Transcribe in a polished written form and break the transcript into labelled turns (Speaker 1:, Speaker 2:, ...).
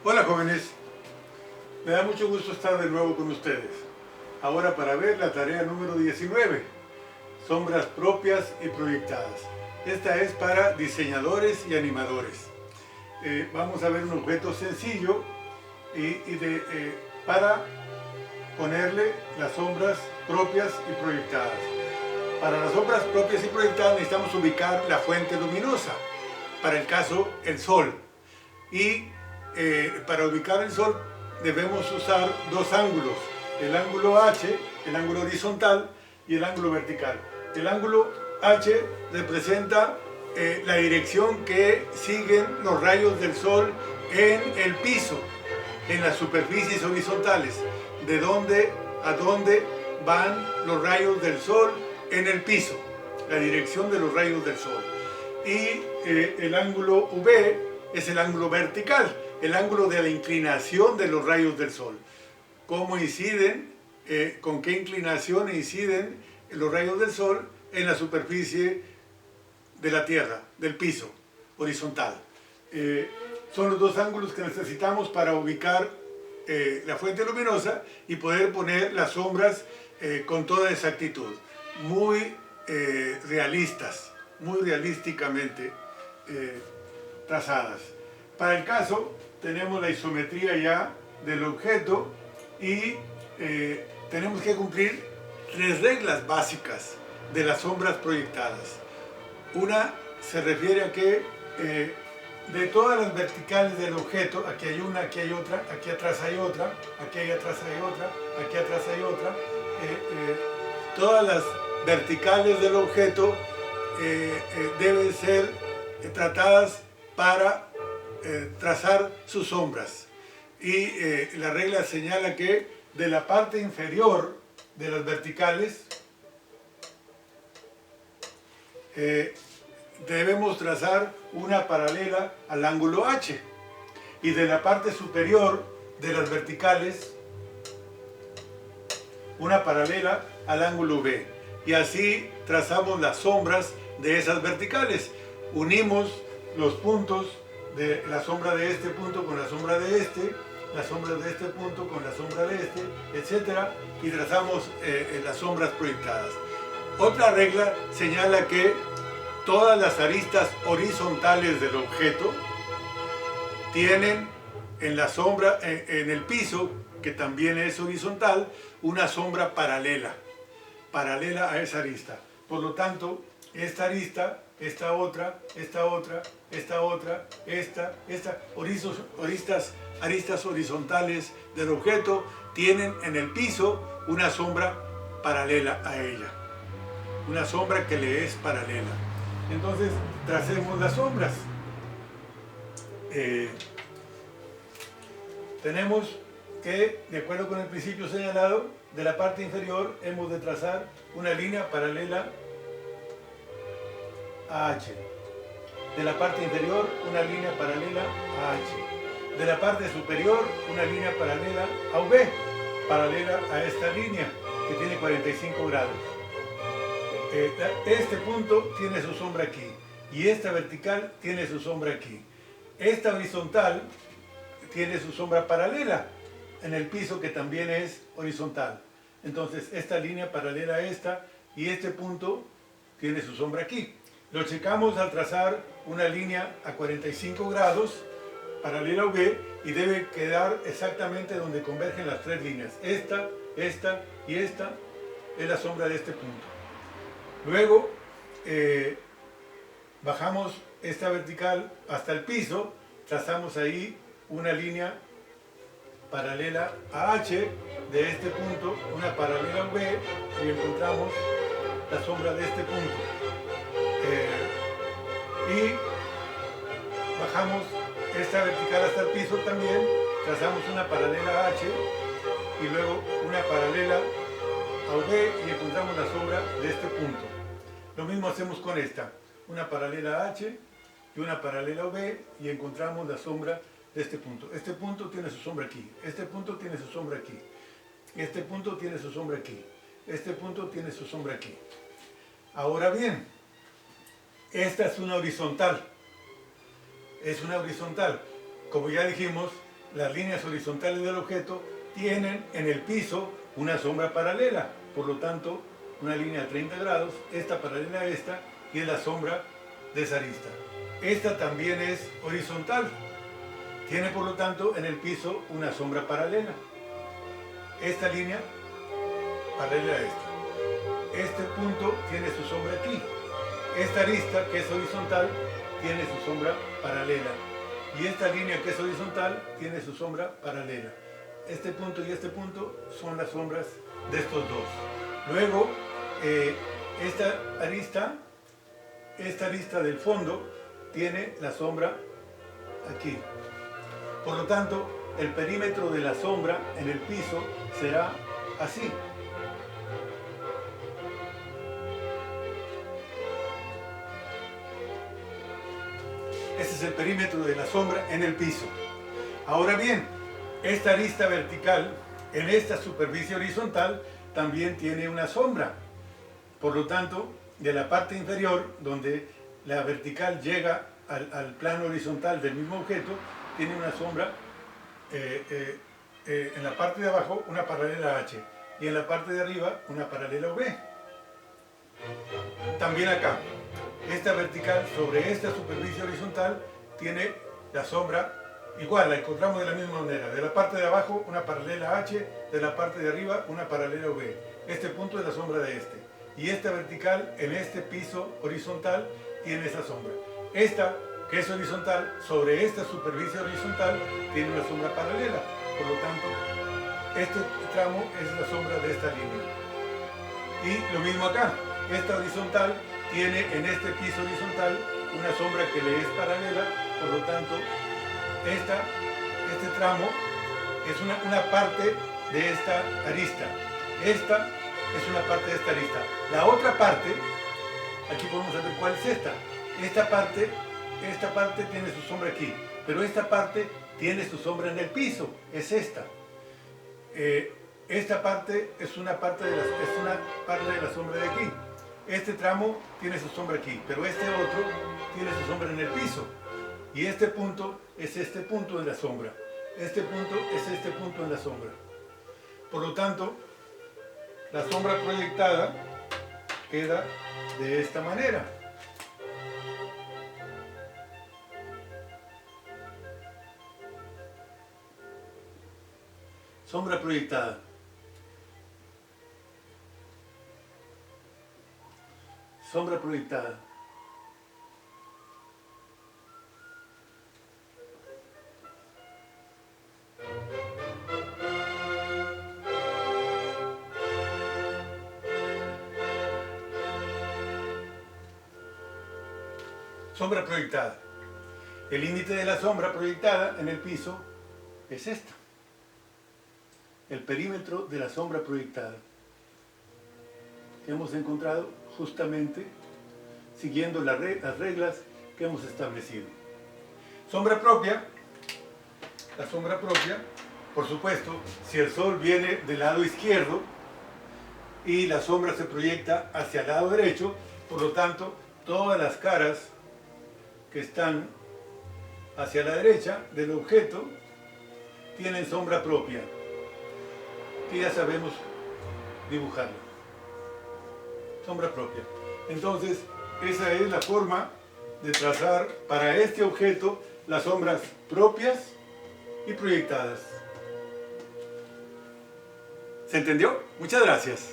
Speaker 1: Hola jóvenes, me da mucho gusto estar de nuevo con ustedes. Ahora para ver la tarea número 19, sombras propias y proyectadas. Esta es para diseñadores y animadores. Vamos a ver un objeto sencillo para ponerle las sombras propias y proyectadas. Para las sombras propias y proyectadas necesitamos ubicar la fuente luminosa, para el caso el sol. Y para ubicar el sol debemos usar dos ángulos, el ángulo H, el ángulo horizontal y el ángulo vertical. El ángulo H representa la dirección que siguen los rayos del sol en el piso, en las superficies horizontales, de dónde a dónde van los rayos del sol en el piso, la dirección de los rayos del sol. Y el ángulo V es el ángulo vertical, el ángulo de la inclinación de los rayos del sol. ¿Cómo inciden? ¿Con qué inclinación inciden los rayos del sol en la superficie de la Tierra, del piso horizontal? Son los dos ángulos que necesitamos para ubicar la fuente luminosa y poder poner las sombras con toda exactitud, muy realistas, muy realísticamente trazadas. Para el caso tenemos la isometría ya del objeto y tenemos que cumplir tres reglas básicas de las sombras proyectadas. Una se refiere a que de todas las verticales del objeto, aquí hay una, aquí hay otra, aquí atrás hay otra, aquí atrás hay otra, aquí atrás hay otra, todas las verticales del objeto deben ser tratadas para trazar sus sombras. Y la regla señala que de la parte inferior de las verticales debemos trazar una paralela al ángulo H, y de la parte superior de las verticales una paralela al ángulo B, y así trazamos las sombras de esas verticales. Unimos los puntos de la sombra de este punto con la sombra de este, la sombra de este punto con la sombra de este, etc. y trazamos las sombras proyectadas. Otra regla señala que todas las aristas horizontales del objeto tienen en la sombra, en el piso, que también es horizontal, una sombra paralela a esa arista. Por lo tanto, esta arista, esta otra, esta otra, esta otra, esta, aristas horizontales del objeto tienen en el piso una sombra paralela a ella, una sombra que le es paralela. Entonces, tracemos las sombras. Tenemos que, de acuerdo con el principio señalado, de la parte inferior hemos de trazar una línea paralela a H. De la parte inferior, una línea paralela a H. De la parte superior, una línea paralela a V, paralela a esta línea, que tiene 45 grados. Este punto tiene su sombra aquí, y esta vertical tiene su sombra aquí. Esta horizontal tiene su sombra paralela en el piso, que también es horizontal. Entonces, esta línea paralela a esta, y este punto tiene su sombra aquí. Lo checamos al trazar una línea a 45 grados, paralela a V, y debe quedar exactamente donde convergen las tres líneas. Esta y esta es la sombra de este punto. Luego, bajamos esta vertical hasta el piso, trazamos ahí una línea paralela a H de este punto, una paralela a V, y encontramos la sombra de este punto. Y bajamos esta vertical hasta el piso también, trazamos una paralela a H y luego una paralela a V y encontramos la sombra de este punto. Lo mismo hacemos con esta, una paralela a H y una paralela a V, y encontramos la sombra de este punto. Este punto tiene su sombra aquí, este punto tiene su sombra aquí, este punto tiene su sombra aquí, este punto tiene su sombra aquí. Ahora bien, esta es una horizontal. Es una horizontal. Como ya dijimos, las líneas horizontales del objeto tienen en el piso una sombra paralela, por lo tanto una línea de 30 grados, esta paralela a esta, y es la sombra de esa arista. Esta también es horizontal, tiene por lo tanto en el piso una sombra paralela. Esta línea paralela a esta. Este punto tiene su sombra aquí. Esta arista, que es horizontal, tiene su sombra paralela. Y esta línea, que es horizontal, tiene su sombra paralela. Este punto y este punto son las sombras de estos dos. Luego, esta arista del fondo tiene la sombra aquí. Por lo tanto, el perímetro de la sombra en el piso será así. Ese es el perímetro de la sombra en el piso. Ahora bien, esta arista vertical en esta superficie horizontal también tiene una sombra. Por lo tanto, de la parte inferior, donde la vertical llega al plano horizontal del mismo objeto, tiene una sombra en la parte de abajo una paralela H y en la parte de arriba una paralela V. También acá, esta vertical sobre esta superficie horizontal tiene la sombra igual, la encontramos de la misma manera. De la parte de abajo una paralela H, de la parte de arriba una paralela V. Este punto es la sombra de este. Y esta vertical en este piso horizontal tiene esa sombra. Esta, que es horizontal, sobre esta superficie horizontal tiene una sombra paralela. Por lo tanto, este tramo es la sombra de esta línea. Y lo mismo acá. Esta horizontal tiene en este piso horizontal una sombra que le es paralela. Por lo tanto, este tramo es una parte de esta arista. Esta es una parte de esta arista. La otra parte, aquí podemos saber cuál es esta. Esta parte tiene su sombra aquí, pero esta parte tiene su sombra en el piso, es esta. Esta parte es una parte de la sombra de aquí. Este tramo tiene su sombra aquí, pero este otro tiene su sombra en el piso. Y este punto es este punto de la sombra. Este punto es este punto en la sombra. Por lo tanto, la sombra proyectada queda de esta manera. Sombra proyectada. Sombra proyectada. Sombra proyectada. El límite de la sombra proyectada en el piso es esta. El perímetro de la sombra proyectada. Que hemos encontrado justamente siguiendo las reglas que hemos establecido. Sombra propia. La sombra propia, por supuesto, si el sol viene del lado izquierdo y la sombra se proyecta hacia el lado derecho, por lo tanto, todas las caras que están hacia la derecha del objeto tienen sombra propia, que ya sabemos dibujarla. Sombra propia. Entonces, esa es la forma de trazar para este objeto las sombras propias y proyectadas. ¿Se entendió? Muchas gracias.